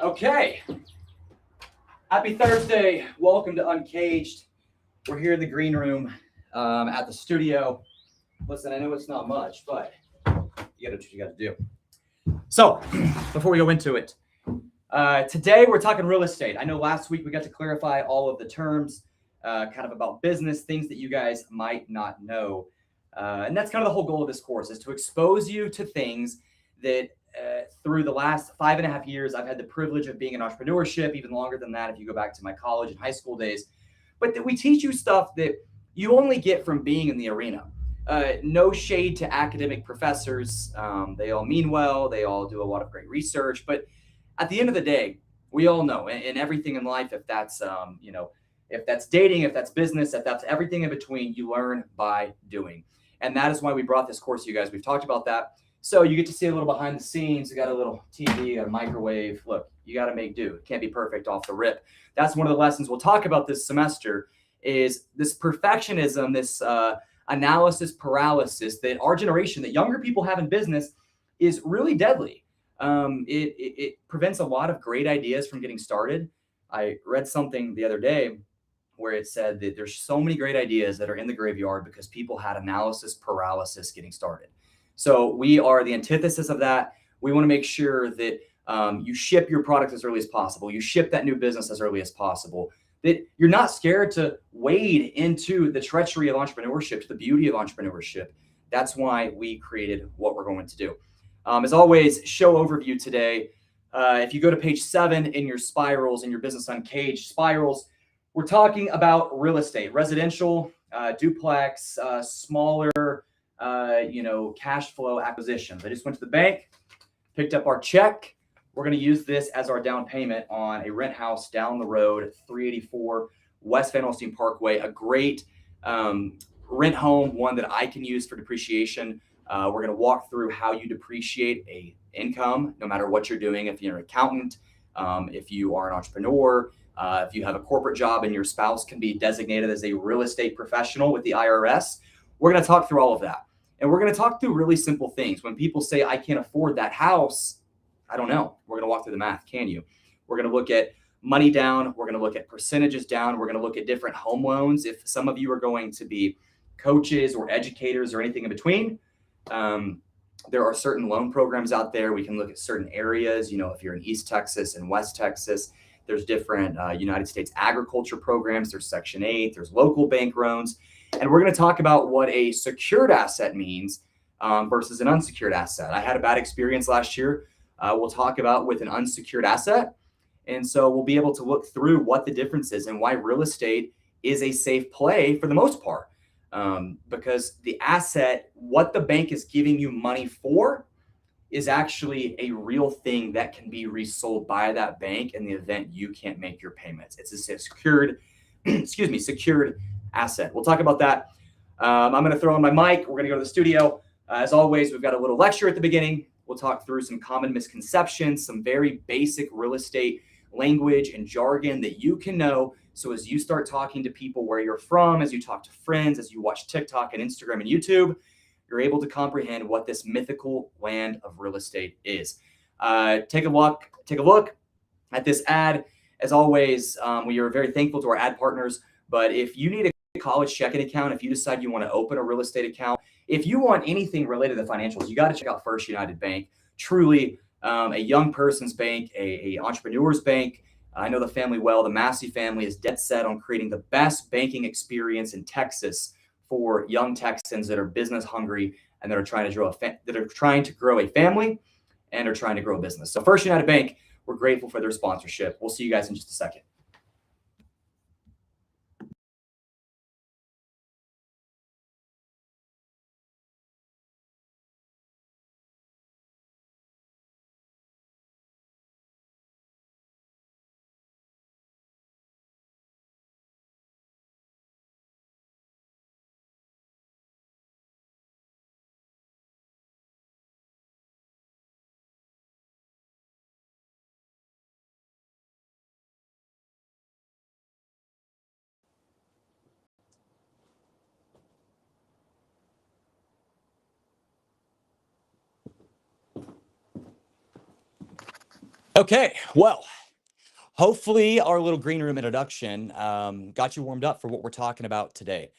Okay. Happy Thursday. Welcome to Uncaged. We're here in the green room at the studio. Listen, I know it's not much, but you got to do. So before we go into it, today we're talking real estate. I know last week we got to clarify all of the terms, kind of about business, things that you guys might not know. And that's kind of the whole goal of this course, is to expose you to things that through the last 5.5 years, I've had the privilege of being in entrepreneurship, even longer than that if you go back to my college and high school days. But that we teach you stuff that you only get from being in the arena. No shade to academic professors. They all mean well. They all do a lot of great research. But at the end of the day, we all know in everything in life, if that's, if that's dating, if that's business, if that's everything in between, you learn by doing. And that is why we brought this course to you guys. We've talked about that. So you get to see a little behind the scenes. You got a little TV, a microwave. Look, you got to make do. It can't be perfect off the rip. That's one of the lessons we'll talk about this semester, is this perfectionism, this analysis paralysis that our generation, that younger people have in business, is really deadly. It prevents a lot of great ideas from getting started. I read something the other day where it said that there's so many great ideas that are in the graveyard because people had analysis paralysis getting started. So we are the antithesis of that. We want to make sure that you ship your product as early as possible. You ship that new business as early as possible. That you're not scared to wade into the treachery of entrepreneurship, to the beauty of entrepreneurship. That's why we created what we're going to do. As always, show overview today. If you go to page 7 in your spirals, in your Business Uncaged spirals, we're talking about real estate, residential, duplex, smaller, cash flow acquisitions. I just went to the bank, picked up our check. We're going to use this as our down payment on a rent house down the road, 384 West Van Alstyne Parkway, a great rent home, one that I can use for depreciation. We're going to walk through how you depreciate a income, no matter what you're doing. If you're an accountant, if you are an entrepreneur, if you have a corporate job and your spouse can be designated as a real estate professional with the IRS, we're going to talk through all of that. And we're going to talk through really simple things. When people say, I can't afford that house, I don't know. We're going to walk through the math. Can you? We're going to look at money down. We're going to look at percentages down. We're going to look at different home loans. If some of you are going to be coaches or educators or anything in between, there are certain loan programs out there. We can look at certain areas. If you're in East Texas and West Texas, there's different United States agriculture programs. There's Section 8. There's local bank loans. And we're going to talk about what a secured asset means versus an unsecured asset. I had a bad experience last year. We'll talk about with an unsecured asset. And so we'll be able to look through what the difference is and why real estate is a safe play for the most part. Because the asset, what the bank is giving you money for, is actually a real thing that can be resold by that bank in the event you can't make your payments. It's a secured, secured asset. We'll talk about that. I'm going to throw on my mic. We're going to go to the studio. As always, we've got a little lecture at the beginning. We'll talk through some common misconceptions, some very basic real estate language and jargon that you can know. So as you start talking to people where you're from, as you talk to friends, as you watch TikTok and Instagram and YouTube, you're able to comprehend what this mythical land of real estate is. Take a look at this ad. As always, we are very thankful to our ad partners. But if you need a college checking account, if you decide you want to open a real estate account, if you want anything related to financials, you got to check out First United Bank. Truly, a young person's bank, a entrepreneur's bank. I know the family well. The Massey family is dead set on creating the best banking experience in Texas for young Texans that are business hungry and that are trying to grow a family and are trying to grow a business. So First United Bank, we're grateful for their sponsorship. We'll see you guys in just a second. Okay, well, hopefully our little green room introduction got you warmed up for what we're talking about today.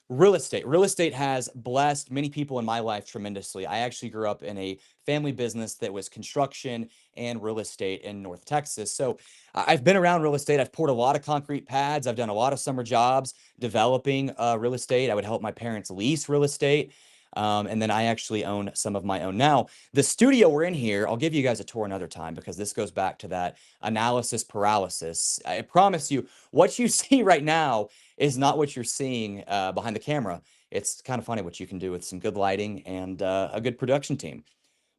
Real estate. Real estate has blessed many people in my life tremendously. I actually grew up in a family business that was construction and real estate in North Texas. So I've been around real estate. I've poured a lot of concrete pads. I've done a lot of summer jobs developing real estate. I would help my parents lease real estate. And then I actually own some of my own. Now, the studio we're in here, I'll give you guys a tour another time because this goes back to that analysis paralysis. I promise you, what you see right now is not what you're seeing behind the camera. It's kind of funny what you can do with some good lighting and a good production team.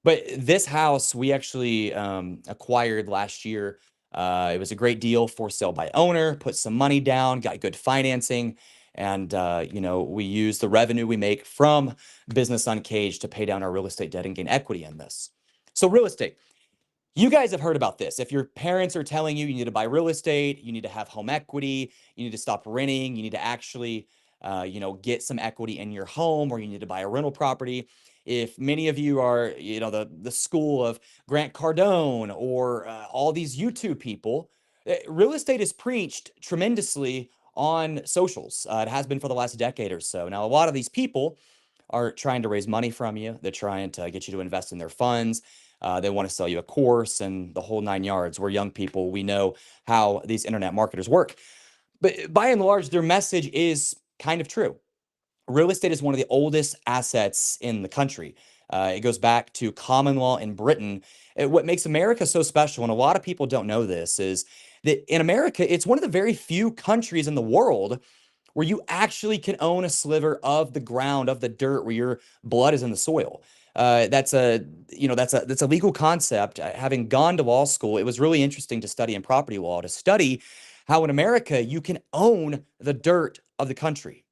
But this house we actually acquired last year. It was a great deal, for sale by owner, put some money down, got good financing. And, we use the revenue we make from Business Uncaged to pay down our real estate debt and gain equity in this. So real estate, you guys have heard about this. If your parents are telling you you need to buy real estate, you need to have home equity, you need to stop renting, you need to actually, get some equity in your home, or you need to buy a rental property. If many of you are, the school of Grant Cardone or all these YouTube people, real estate is preached tremendously on socials. It has been for the last decade or so. Now, a lot of these people are trying to raise money from you. They're trying to get you to invest in their funds. They want to sell you a course and the whole 9 yards. We're young people. We know how these internet marketers work. But by and large, their message is kind of true. Real estate is one of the oldest assets in the country. It goes back to common law in Britain. What makes America so special, and a lot of people don't know this, is that in America, it's one of the very few countries in the world where you actually can own a sliver of the ground, of the dirt, where your blood is in the soil. That's a legal concept. Having gone to law school, it was really interesting to study in property law, to study how in America you can own the dirt of the country.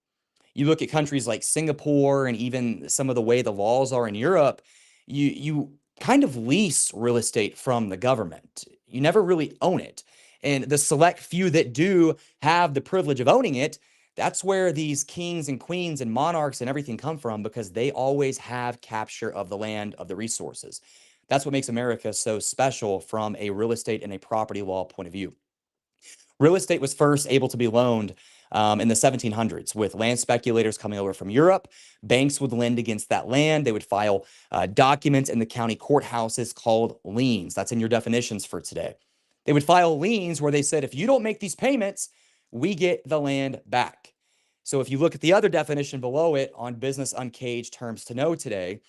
You look at countries like Singapore and even some of the way the laws are in Europe, you kind of lease real estate from the government. You never really own it. And the select few that do have the privilege of owning it, that's where these kings and queens and monarchs and everything come from, because they always have capture of the land, of the resources. That's what makes America so special from a real estate and a property law point of view. Real estate was first able to be loaned in the 1700s with land speculators coming over from Europe. Banks would lend against that land. They would file documents in the county courthouses called liens. That's in your definitions for today. They would file liens where they said, if you don't make these payments, we get the land back. So if you look at the other definition below it on Business Uncaged terms to know today,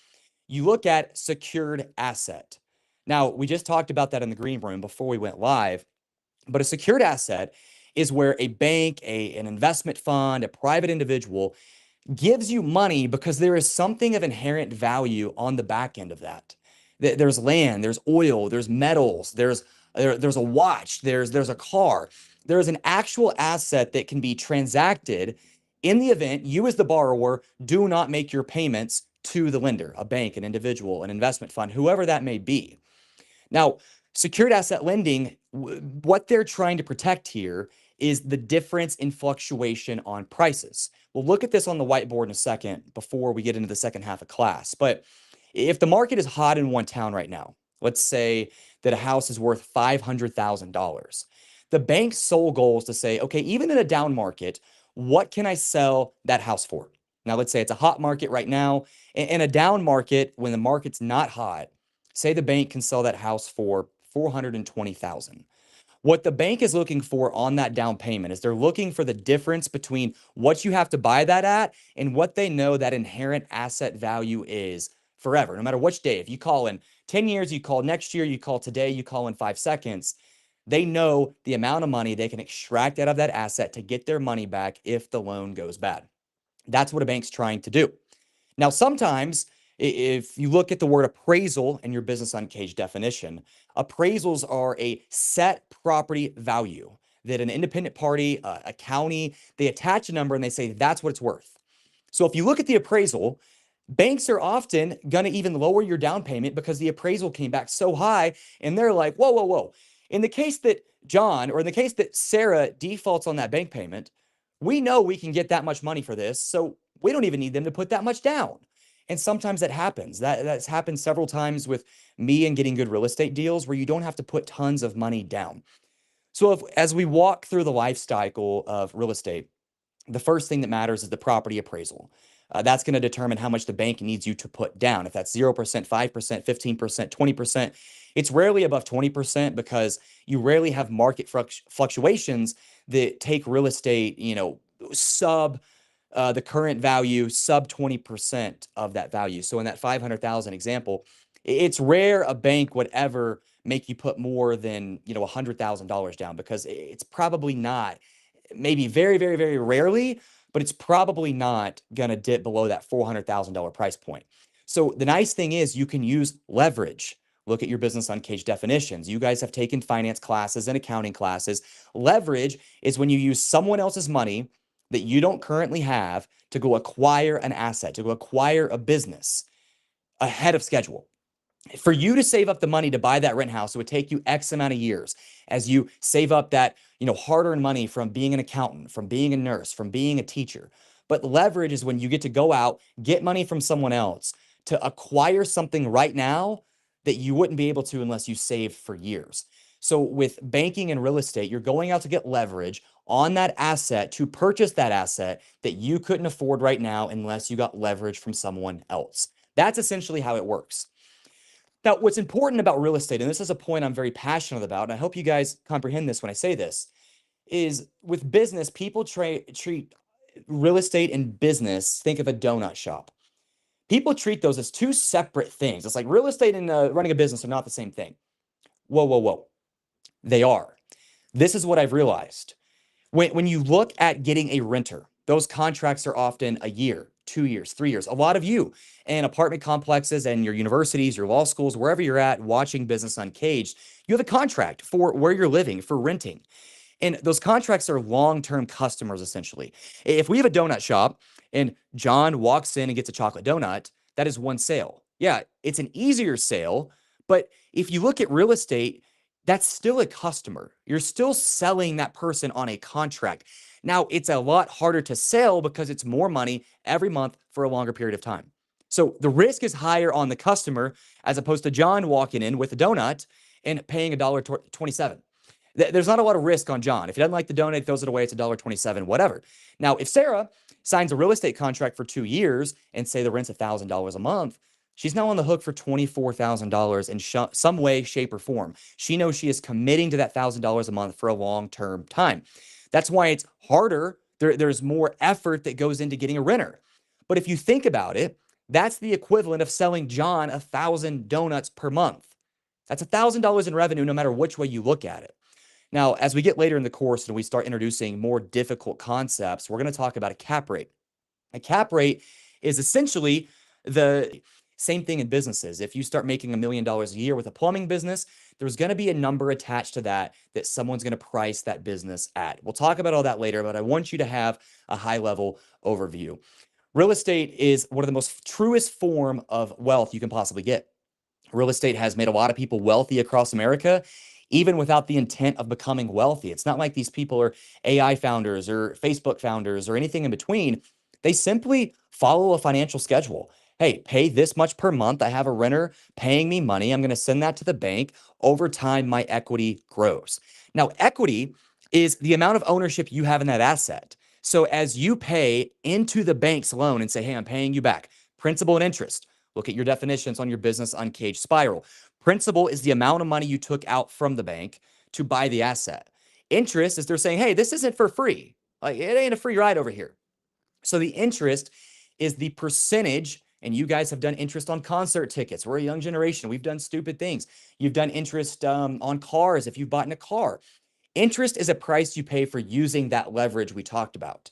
you look at secured asset. Now, we just talked about that in the green room before we went live. But a secured asset is where a bank, an investment fund, a private individual gives you money because there is something of inherent value on the back end of that. There's land, there's oil, there's metals, there's a watch, there's a car. There's an actual asset that can be transacted in the event you, as the borrower, do not make your payments to the lender, a bank, an individual, an investment fund, whoever that may be. Now, secured asset lending, what they're trying to protect here is the difference in fluctuation on prices. We'll look at this on the whiteboard in a second before we get into the second half of class. But if the market is hot in one town right now, let's say that a house is worth $500,000. The bank's sole goal is to say, okay, even in a down market, what can I sell that house for? Now, let's say it's a hot market right now. In a down market, when the market's not hot, Say the bank can sell that house for $420,000. What the bank is looking for on that down payment is they're looking for the difference between what you have to buy that at and what they know that inherent asset value is forever, no matter which day. If you call in 10 years, you call next year, you call today, you call in 5 seconds, they know the amount of money they can extract out of that asset to get their money back if the loan goes bad. That's what a bank's trying to do. Now, sometimes if you look at the word appraisal in your Business Uncaged definition, appraisals are a set property value that an independent party, a county, they attach a number and they say that's what it's worth. So if you look at the appraisal, banks are often going to even lower your down payment because the appraisal came back so high and they're like, whoa, whoa, whoa. In the case that John, or in the case that Sarah defaults on that bank payment, we know we can get that much money for this. So we don't even need them to put that much down. And sometimes that happens. That's happened several times with me and getting good real estate deals where you don't have to put tons of money down. So as we walk through the life cycle of real estate, the first thing that matters is the property appraisal. That's going to determine how much the bank needs you to put down. If that's 0%, 5%, 15%, 20%, it's rarely above 20% because you rarely have market fluctuations that take real estate, sub the current value, sub 20% of that value. So in that 500,000 example, it's rare a bank would ever make you put more than, $100,000 down because it's probably not, maybe very, very, very rarely, but it's probably not going to dip below that $400,000 price point. So the nice thing is you can use leverage. Look at your Business Uncaged definitions. You guys have taken finance classes and accounting classes. Leverage is when you use someone else's money that you don't currently have to go acquire an asset, to go acquire a business ahead of schedule. For you to save up the money to buy that rent house, it would take you X amount of years as you save up that, hard-earned money from being an accountant, from being a nurse, from being a teacher. But leverage is when you get to go out, get money from someone else to acquire something right now that you wouldn't be able to unless you saved for years. So with banking and real estate, you're going out to get leverage on that asset to purchase that asset that you couldn't afford right now unless you got leverage from someone else. That's essentially how it works. Now, what's important about real estate, and this is a point I'm very passionate about, and I hope you guys comprehend this when I say this, is with business, people treat real estate and business, think of a donut shop. People treat those as two separate things. It's like real estate and running a business are not the same thing. Whoa, whoa, whoa. They are. This is what I've realized. When you look at getting a renter, those contracts are often a year, 2 years, 3 years. A lot of you in apartment complexes and your universities, your law schools, wherever you're at watching Business Uncaged, you have a contract for where you're living, for renting. And those contracts are long-term customers, essentially. If we have a donut shop and John walks in and gets a chocolate donut, that is one sale. Yeah, it's an easier sale, but if you look at real estate, that's still a customer. You're still selling that person on a contract. Now, it's a lot harder to sell because it's more money every month for a longer period of time. So the risk is higher on the customer as opposed to John walking in with a donut and paying $1.27. There's not a lot of risk on John. If he doesn't like the donut, he throws it away. It's $1.27, whatever. Now, if Sarah signs a real estate contract for 2 years and say the rent's $1,000 a month, she's now on the hook for $24,000 in some way, shape, or form. She knows she is committing to that $1,000 a month for a long-term time. That's why it's harder. There's more effort that goes into getting a renter. But if you think about it, that's the equivalent of selling John 1,000 donuts per month. That's $1,000 in revenue no matter which way you look at it. Now, as we get later in the course and we start introducing more difficult concepts, we're going to talk about a cap rate. A cap rate is essentially the same thing in businesses. If you start making $1 million a year with a plumbing business, there's going to be a number attached to that someone's going to price that business at. We'll talk about all that later, but I want you to have a high-level overview. Real estate is one of the most truest form of wealth you can possibly get. Real estate has made a lot of people wealthy across America, even without the intent of becoming wealthy. It's not like these people are AI founders or Facebook founders or anything in between. They simply follow a financial schedule. Hey, pay this much per month. I have a renter paying me money. I'm going to send that to the bank. Over time, my equity grows. Now, equity is the amount of ownership you have in that asset. So as you pay into the bank's loan and say, hey, I'm paying you back, principal and interest. Look at your definitions on your Business Uncaged spiral. Principal is the amount of money you took out from the bank to buy the asset. Interest is they're saying, hey, this isn't for free. Like, it ain't a free ride over here. So the interest is the percentage, and you guys have done interest on concert tickets. We're a young generation. We've done stupid things. You've done interest on cars if you've bought in a car. Interest is a price you pay for using that leverage we talked about.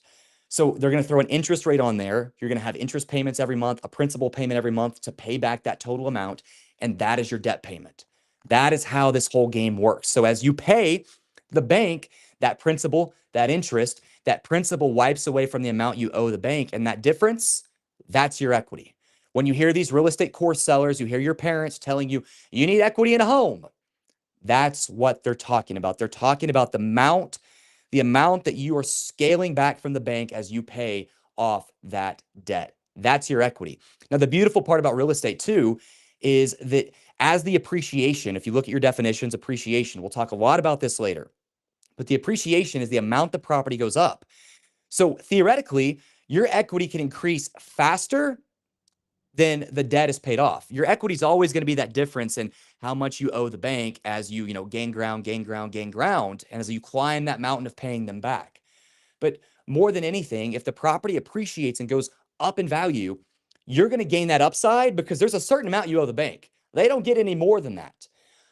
So they're going to throw an interest rate on there. You're going to have interest payments every month, a principal payment every month to pay back that total amount. And that is your debt payment. That is how this whole game works. So as you pay the bank that principal, that principal wipes away from the amount you owe the bank. And that difference, that's your equity. When you hear these real estate course sellers, you hear your parents telling you, you need equity in a home. That's what they're talking about. They're talking about the amount that you are scaling back from the bank as you pay off that debt. That's your equity. Now, the beautiful part about real estate too is that as the appreciation, if you look at your definitions, appreciation, we'll talk a lot about this later, but the appreciation is the amount the property goes up. So theoretically, your equity can increase faster than the debt is paid off. Your equity is always going to be that difference in how much you owe the bank as you gain ground, and as you climb that mountain of paying them back. But more than anything, if the property appreciates and goes up in value, you're going to gain that upside because there's a certain amount you owe the bank. They don't get any more than that.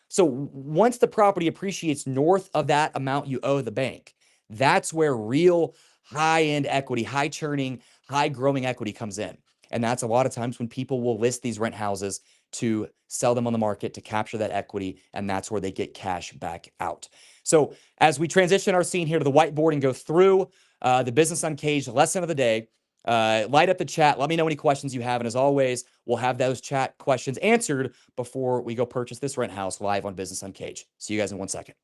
So once the property appreciates north of that amount you owe the bank, that's where real high-end equity, high churning, high growing equity comes in. And that's a lot of times when people will list these rent houses to sell them on the market to capture that equity, and that's where they get cash back out. So as we transition our scene here to the whiteboard and go through the Business Uncaged lesson of the day, light up the chat. Let me know any questions you have. And as always, we'll have those chat questions answered before we go purchase this rent house live on Business Uncaged. See you guys in 1 second.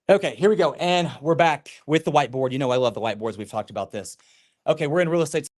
Okay, here we go. And we're back with the whiteboard. You know, I love the whiteboards. We've talked about this. Okay, we're in real estate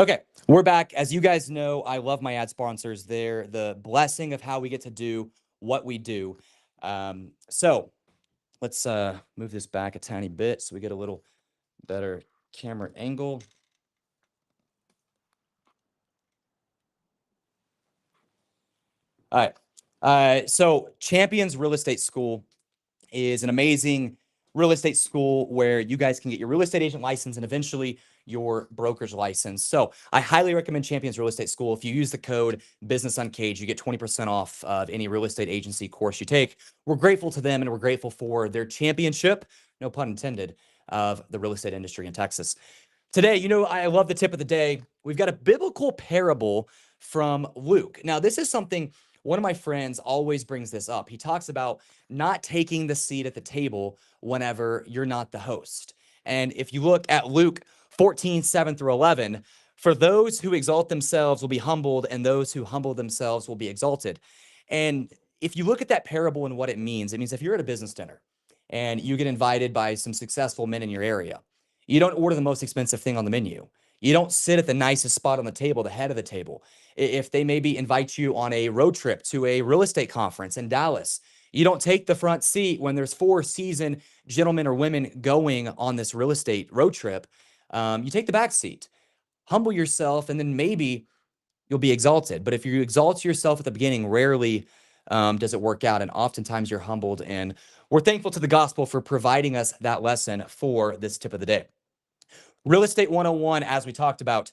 Okay, we're back. As you guys know, I love my ad sponsors. They're the blessing of how we get to do what we do. So let's move this back a tiny bit so we get a little better camera angle. All right. So Champions Real Estate School is an amazing real estate school where you guys can get your real estate agent license and eventually your broker's license. So I highly recommend Champions Real Estate School. If you use the code Business Uncaged, you get 20% off of any real estate agency course you take. We're grateful to them and we're grateful for their championship, no pun intended, of the real estate industry in Texas. Today, you know, I love the tip of the day. We've got a biblical parable from Luke. Now, this is something one of my friends always brings this up. He talks about not taking the seat at the table whenever you're not the host. And if you look at Luke 14, 7 through 11, for those who exalt themselves will be humbled, and those who humble themselves will be exalted. And if you look at that parable and what it means if you're at a business dinner and you get invited by some successful men in your area, you don't order the most expensive thing on the menu. You don't sit at the nicest spot on the table, the head of the table. If they maybe invite you on a road trip to a real estate conference in Dallas, you don't take the front seat when there's 4 seasoned gentlemen or women going on this real estate road trip. You take the back seat. Humble yourself, and then maybe you'll be exalted. But if you exalt yourself at the beginning, rarely does it work out. And oftentimes you're humbled. And we're thankful to the gospel for providing us that lesson for this tip of the day. Real estate 101, as we talked about,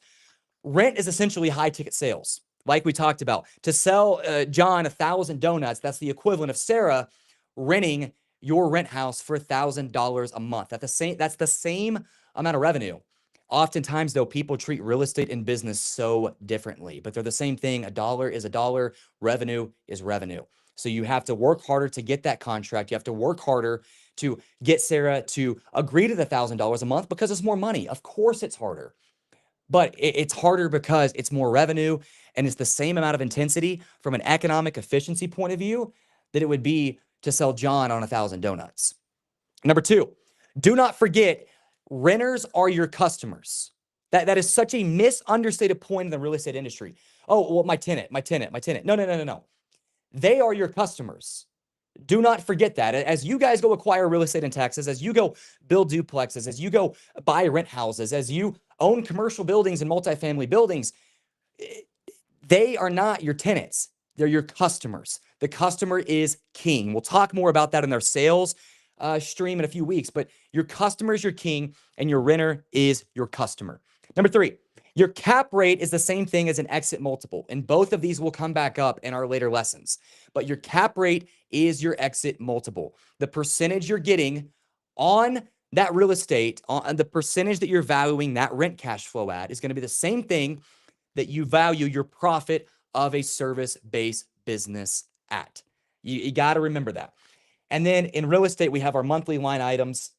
rent is essentially high ticket sales. Like we talked about, to sell John 1,000 donuts, that's the equivalent of Sarah renting your rent house for $1,000 a month. That's the same amount of revenue. Oftentimes, though, people treat real estate and business so differently, but they're the same thing. A dollar is a dollar, revenue is revenue. So you have to work harder to get that contract. You have to work harder to get Sarah to agree to the $1,000 a month because it's more money. Of course, it's harder. But it's harder because it's more revenue and it's the same amount of intensity from an economic efficiency point of view that it would be to sell John on 1,000 donuts. Number 2, do not forget, renters are your customers. That is such a misunderstated point in the real estate industry. Oh, well, my tenant. No. They are your customers. Do not forget that. As you guys go acquire real estate in Texas, as you go build duplexes, as you go buy rent houses, as you own commercial buildings and multifamily buildings, they are not your tenants. They're your customers. The customer is king. We'll talk more about that in our sales stream in a few weeks, but your customer is your king and your renter is your customer. Number 3, your cap rate is the same thing as an exit multiple. And both of these will come back up in our later lessons. But your cap rate is your exit multiple. The percentage you're getting on that real estate, on the percentage that you're valuing that rent cash flow at, is going to be the same thing that you value your profit of a service-based business at. You got to remember that. And then in real estate, we have our monthly line items,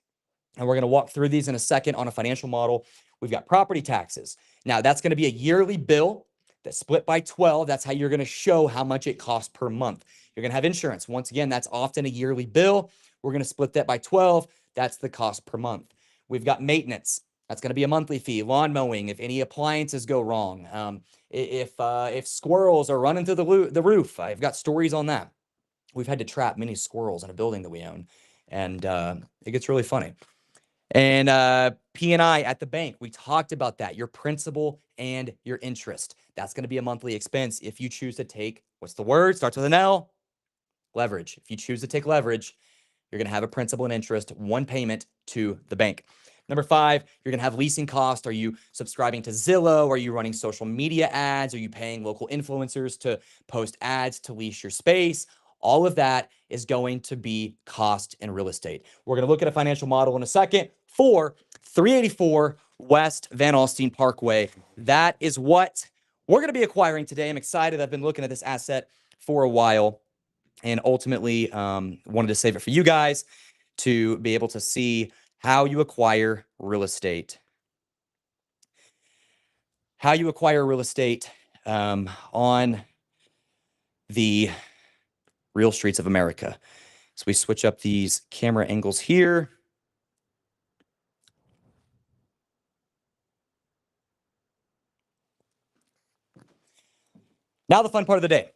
and we're going to walk through these in a second on a financial model. We've got property taxes. Now, that's going to be a yearly bill that's split by 12. That's how you're going to show how much it costs per month. You're going to have insurance. Once again, that's often a yearly bill. We're going to split that by 12. That's the cost per month. We've got maintenance. That's going to be a monthly fee. Lawn mowing, if any appliances go wrong. If squirrels are running through the roof, I've got stories on that. We've had to trap many squirrels in a building that we own, and it gets really funny. And P&I at the bank, we talked about that, your principal and your interest. That's going to be a monthly expense if you choose to take, what's the word? Starts with an L, leverage. If you choose to take leverage, you're going to have a principal and interest, one payment to the bank. Number 5, you're going to have leasing costs. Are you subscribing to Zillow? Are you running social media ads? Are you paying local influencers to post ads to lease your space? All of that is going to be cost in real estate. We're going to look at a financial model in a second for 384 West Van Alstyne Parkway. That is what we're going to be acquiring today. I'm excited. I've been looking at this asset for a while and ultimately wanted to save it for you guys to be able to see how you acquire real estate. How you acquire real estate on the real streets of America. So we switch up these camera angles here. Now the fun part of the day.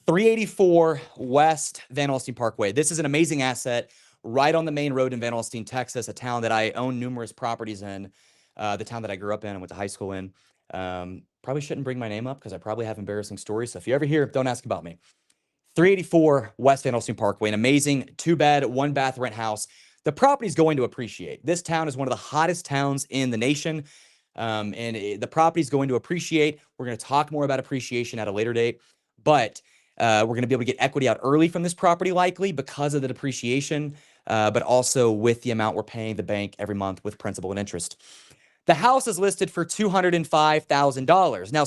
384 West Van Alstyne Parkway. This is an amazing asset right on the main road in Van Alstyne, Texas, a town that I own numerous properties in, the town that I grew up in and went to high school in. Probably shouldn't bring my name up because I probably have embarrassing stories. So if you ever hear, don't ask about me. 384 West Van Alstyne Parkway, an amazing 2-bed, 1-bath rent house. The property is going to appreciate. This town is one of the hottest towns in the nation. The property is going to appreciate. We're going to talk more about appreciation at a later date, but we're going to be able to get equity out early from this property likely because of the depreciation, but also with the amount we're paying the bank every month with principal and interest. The house is listed for $205,000. Now,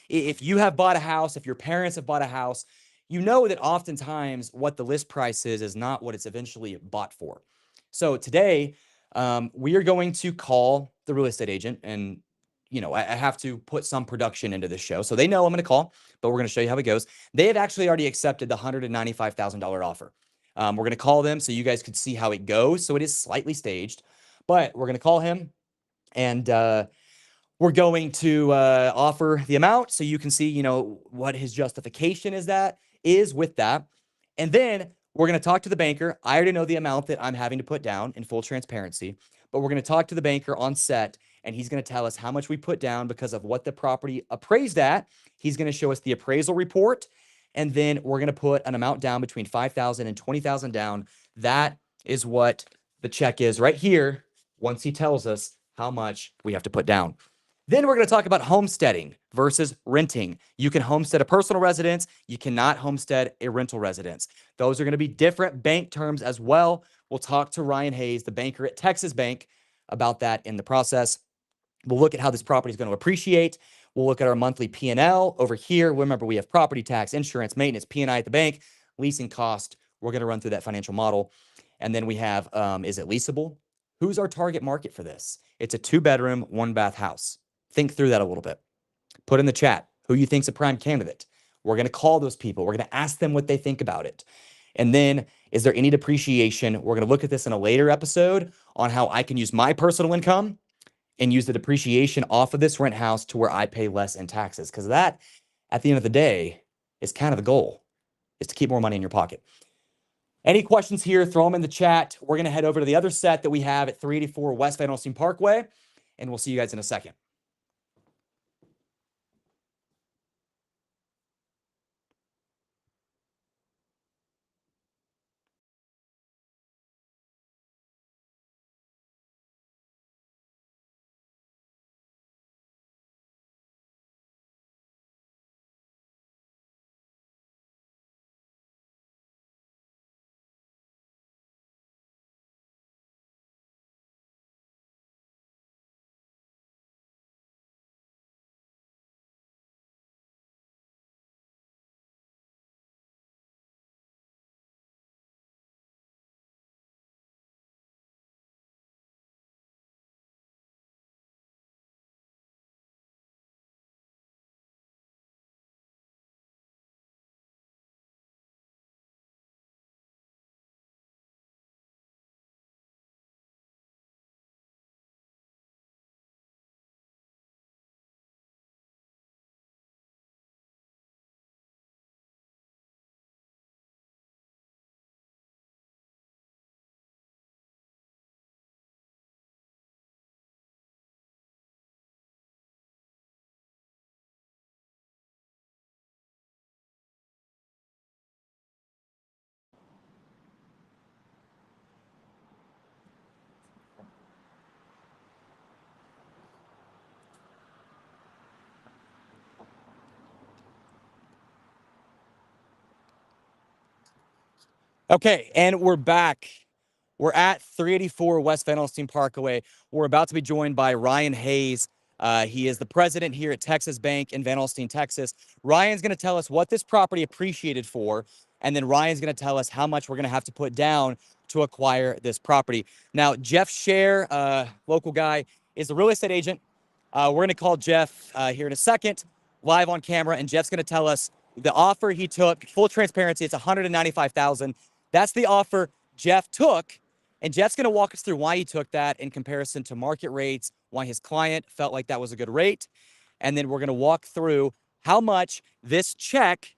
if you have bought a house, if your parents have bought a house, you know that oftentimes what the list price is not what it's eventually bought for. So today, we are going to call the real estate agent, and I have to put some production into this show. So they know I'm going to call, but we're going to show you how it goes. They have actually already accepted the $195,000 offer. We're going to call them so you guys could see how it goes. So it is slightly staged, but we're going to call him, and we're going to offer the amount so you can see, what his justification is with that. And then we're going to talk to the banker. I already know the amount that I'm having to put down in full transparency, but we're going to talk to the banker on set, and he's going to tell us how much we put down because of what the property appraised at. He's going to show us the appraisal report, and then we're going to put an amount down between $5,000 and $20,000 down. That is what the check is right here once he tells us how much we have to put down. Then we're going to talk about homesteading versus renting. You can homestead a personal residence. You cannot homestead a rental residence. Those are going to be different bank terms as well. We'll talk to Ryan Hayes, the banker at Texas Bank, about that in the process. We'll look at how this property is going to appreciate. We'll look at our monthly P&L over here. Remember, we have property tax, insurance, maintenance, P&I at the bank, leasing cost. We're going to run through that financial model. And then we have, is it leasable? Who's our target market for this? It's a 2-bedroom, 1-bath house. Think through that a little bit. Put in the chat who you think's a prime candidate. We're going to call those people. We're going to ask them what they think about it. And then, is there any depreciation? We're going to look at this in a later episode on how I can use my personal income and use the depreciation off of this rent house to where I pay less in taxes. Because that, at the end of the day, is kind of the goal, is to keep more money in your pocket. Any questions here, throw them in the chat. We're going to head over to the other set that we have at 384 West Van Alstyne Parkway, and we'll see you guys in a second. Okay, and we're back. We're at 384 West Van Alstyne Parkway. We're about to be joined by Ryan Hayes. He is the president here at Texas Bank in Van Alstyne, Texas. Ryan's going to tell us what this property appreciated for, and then Ryan's going to tell us how much we're going to have to put down to acquire this property. Now, Jeff Scher, local guy, is the real estate agent. We're going to call Jeff here in a second, live on camera, and Jeff's going to tell us the offer he took. Full transparency, it's $195,000. That's the offer Jeff took, and Jeff's going to walk us through why he took that in comparison to market rates, why his client felt like that was a good rate, and then we're going to walk through how much this check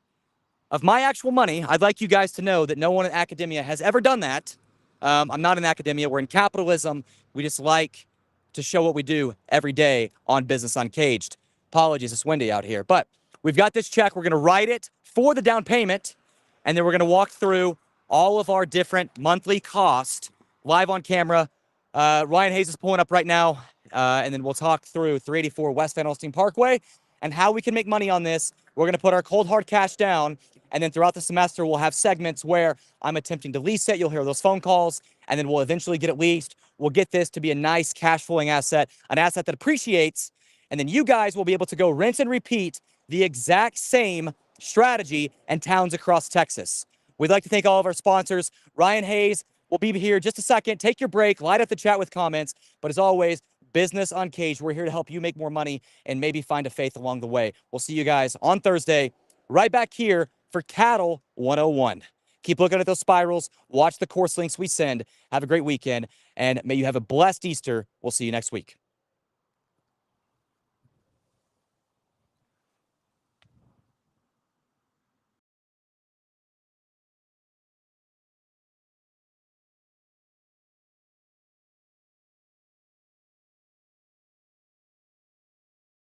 of my actual money, I'd like you guys to know that no one in academia has ever done that. I'm not in academia. We're in capitalism. We just like to show what we do every day on Business Uncaged. Apologies, it's windy out here. But we've got this check. We're going to write it for the down payment, and then we're going to walk through all of our different monthly costs live on camera. Ryan Hayes is pulling up right now, and then we'll talk through 384 West Van Alstyne Parkway and how we can make money on this. We're going to put our cold hard cash down, and then throughout the semester, we'll have segments where I'm attempting to lease it. You'll hear those phone calls, and then we'll eventually get it leased. We'll get this to be a nice cash flowing asset, an asset that appreciates, and then you guys will be able to go rinse and repeat the exact same strategy in towns across Texas. We'd like to thank all of our sponsors. Ryan Hayes will be here just a second. Take your break, light up the chat with comments. But as always, Business Uncaged, we're here to help you make more money and maybe find a faith along the way. We'll see you guys on Thursday, right back here for Cattle 101. Keep looking at those spirals. Watch the course links we send. Have a great weekend, and may you have a blessed Easter. We'll see you next week.